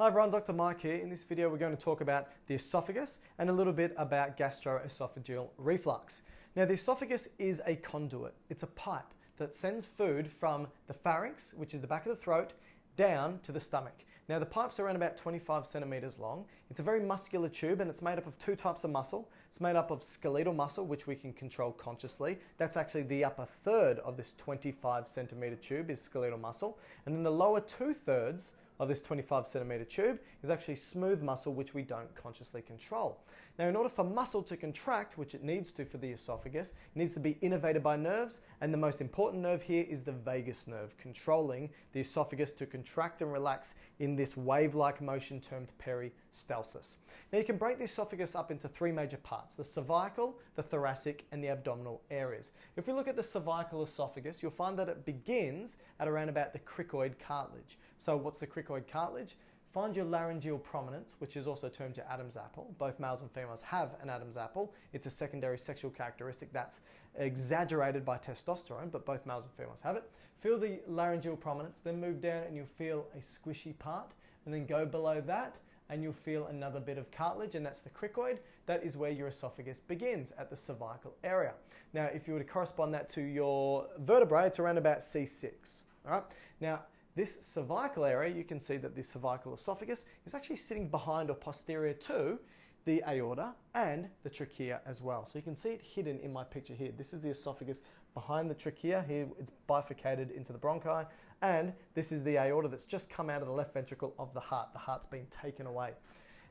Hi everyone, Dr. Mike here. In this video we're going to talk about the esophagus and a little bit about gastroesophageal reflux. Now the esophagus is a conduit. It's a pipe that sends food from the pharynx, which is the back of the throat, down to the stomach. Now the pipe's around about 25 centimeters long. It's a very muscular tube and it's made up of two types of muscle. It's made up of skeletal muscle, which we can control consciously. That's actually the upper third of this 25 centimeter tube is skeletal muscle. And then the lower 2/3 of this 25 centimeter tube is actually smooth muscle, which we don't consciously control. Now, in order for muscle to contract, which it needs to for the esophagus, it needs to be innervated by nerves, and the most important nerve here is the vagus nerve, controlling the esophagus to contract and relax in this wave-like motion termed peristalsis. Now, you can break the esophagus up into three major parts: the cervical, the thoracic, and the abdominal areas. If we look at the cervical esophagus, you'll find that it begins at around about the cricoid cartilage. So what's the cricoid cartilage? Find your laryngeal prominence, which is also termed your Adam's apple. Both males and females have an Adam's apple. It's a secondary sexual characteristic that's exaggerated by testosterone, but both males and females have it. Feel the laryngeal prominence, then move down and you'll feel a squishy part, and then go below that and you'll feel another bit of cartilage, and that's the cricoid. That is where your esophagus begins, at the cervical area. Now, if you were to correspond that to your vertebrae, it's around about C6. All right. Now, this cervical area, you can see that the cervical esophagus is actually sitting behind or posterior to the aorta and the trachea as well. So you can see it hidden in my picture here. This is the esophagus behind the trachea. Here it's bifurcated into the bronchi, and this is the aorta that's just come out of the left ventricle of the heart. The heart's been taken away.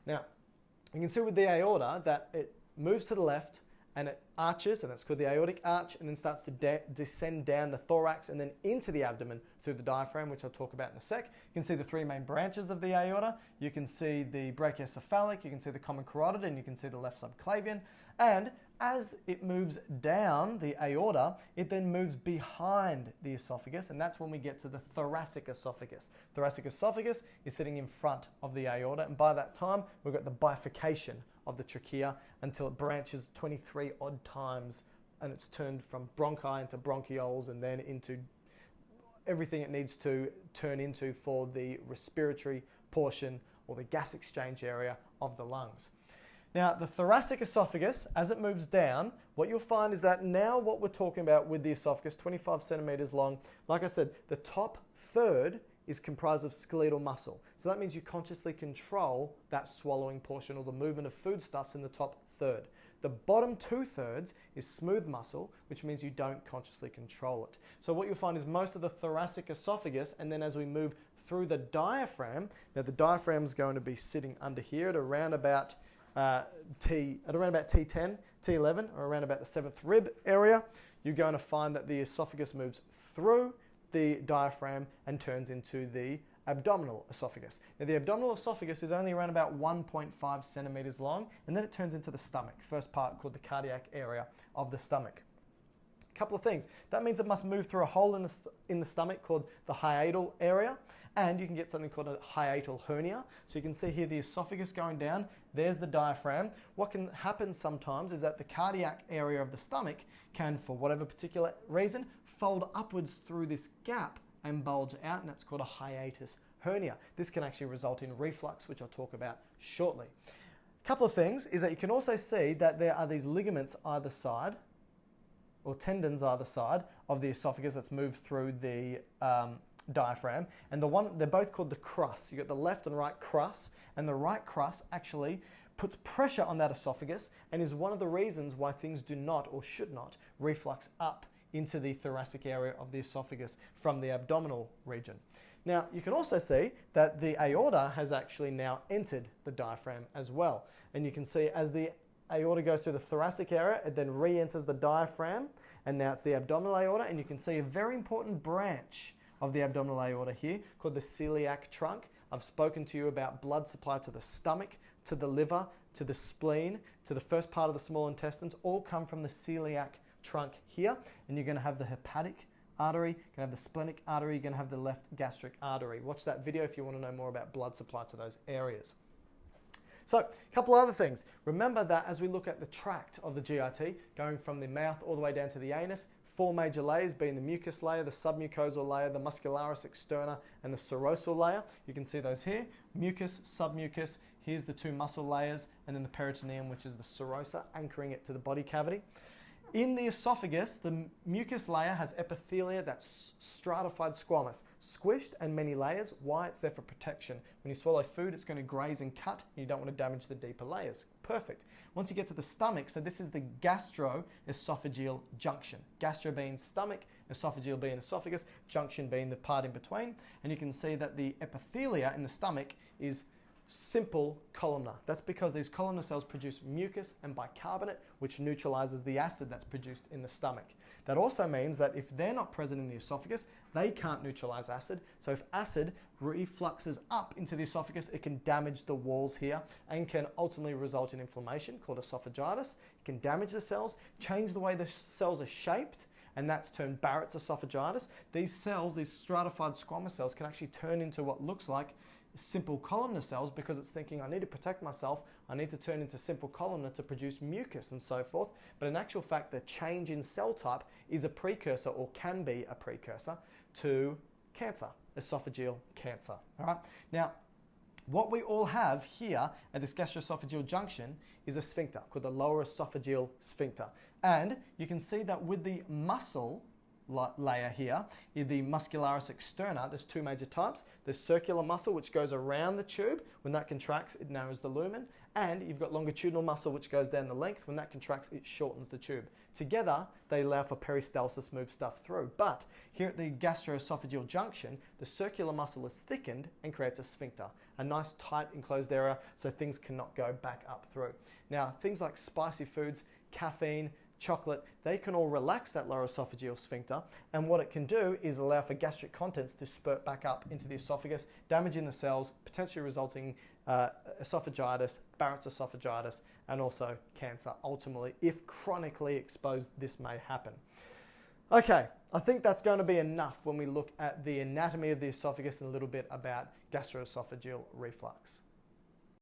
Now, you can see with the aorta that it moves to the left and it arches, and that's called the aortic arch, and then starts to descend down the thorax and then into the abdomen through the diaphragm, which I'll talk about in a sec. You can see the three main branches of the aorta. You can see the brachiocephalic, you can see the common carotid, and you can see the left subclavian. And as it moves down the aorta, it then moves behind the esophagus, and that's when we get to the thoracic esophagus. Thoracic esophagus is sitting in front of the aorta, and by that time, we've got the bifurcation of the trachea until it branches 23 odd times, and it's turned from bronchi into bronchioles and then into everything it needs to turn into for the respiratory portion or the gas exchange area of the lungs. Now, the thoracic esophagus, as it moves down, what you'll find is that now what we're talking about with the esophagus, 25 centimeters long, like I said, the top third is comprised of skeletal muscle. So that means you consciously control that swallowing portion or the movement of foodstuffs in the top third. The bottom 2/3 is smooth muscle, which means you don't consciously control it. So what you'll find is most of the thoracic esophagus, and then as we move through the diaphragm, now the diaphragm is going to be sitting under here at around about T10, T11, or around about the 7th rib area. You're going to find that the esophagus moves through the diaphragm and turns into the abdominal esophagus. Now, the abdominal esophagus is only around about 1.5 centimeters long, and then it turns into the stomach, first part called the cardiac area of the stomach. Couple of things. That means it must move through a hole in the stomach called the hiatal area, and you can get something called a hiatal hernia. So you can see here the esophagus going down, there's the diaphragm. What can happen sometimes is that the cardiac area of the stomach can, for whatever particular reason, fold upwards through this gap and bulge out, and that's called a hiatus hernia. This can actually result in reflux, which I'll talk about shortly. A couple of things is that you can also see that there are these ligaments either side, or tendons either side of the esophagus that's moved through the diaphragm, and they're both called the crus. You've got the left and right crus, and the right crus actually puts pressure on that esophagus and is one of the reasons why things do not or should not reflux up into the thoracic area of the esophagus from the abdominal region. Now, you can also see that the aorta has actually now entered the diaphragm as well, and you can see as the aorta goes through the thoracic area, it then re-enters the diaphragm, and now it's the abdominal aorta, and you can see a very important branch of the abdominal aorta here called the celiac trunk. I've spoken to you about blood supply to the stomach, to the liver, to the spleen, to the first part of the small intestines, all come from the celiac trunk here, and you're going to have the hepatic artery, you're going to have the splenic artery, you're going to have the left gastric artery. Watch that video if you want to know more about blood supply to those areas. So, a couple other things. Remember that as we look at the tract of the GIT, going from the mouth all the way down to the anus, four major layers being the mucus layer, the submucosal layer, the muscularis externa, and the serosal layer. You can see those here, mucus, submucus. Here's the two muscle layers, and then the peritoneum, which is the serosa, anchoring it to the body cavity. In the esophagus, the mucus layer has epithelia that's stratified squamous, squished and many layers. Why? It's there for protection. When you swallow food, it's going to graze and cut, and you don't want to damage the deeper layers. Perfect. Once you get to the stomach, so this is the Gastroesophageal Junction. Gastro being stomach, esophageal being esophagus, junction being the part in between. And you can see that the epithelia in the stomach is simple columnar. That's because these columnar cells produce mucus and bicarbonate, which neutralizes the acid that's produced in the stomach. That also means that if they're not present in the esophagus, they can't neutralize acid. So if acid refluxes up into the esophagus, it can damage the walls here and can ultimately result in inflammation called esophagitis. It can damage the cells, change the way the cells are shaped, and that's termed Barrett's esophagitis. These cells, these stratified squamous cells, can actually turn into what looks like simple columnar cells because it's thinking, I need to protect myself, I need to turn into simple columnar to produce mucus and so forth. But in actual fact, the change in cell type is a precursor, or can be a precursor, to cancer, esophageal cancer. All right. Now, what we all have here at this gastroesophageal junction is a sphincter called the lower esophageal sphincter. And you can see that with the muscle layer here, in the muscularis externa, there's two major types. There's circular muscle, which goes around the tube. When that contracts, it narrows the lumen. And you've got longitudinal muscle, which goes down the length. When that contracts, it shortens the tube. Together, they allow for peristalsis, move stuff through. But here at the gastroesophageal junction, the circular muscle is thickened and creates a sphincter, a nice tight enclosed area so things cannot go back up through. Now, things like spicy foods, caffeine, chocolate, they can all relax that lower esophageal sphincter, and what it can do is allow for gastric contents to spurt back up into the esophagus, damaging the cells, potentially resulting esophagitis, Barrett's esophagitis, and also cancer ultimately. If chronically exposed, this may happen. Okay, I think that's going to be enough when we look at the anatomy of the esophagus and a little bit about gastroesophageal reflux.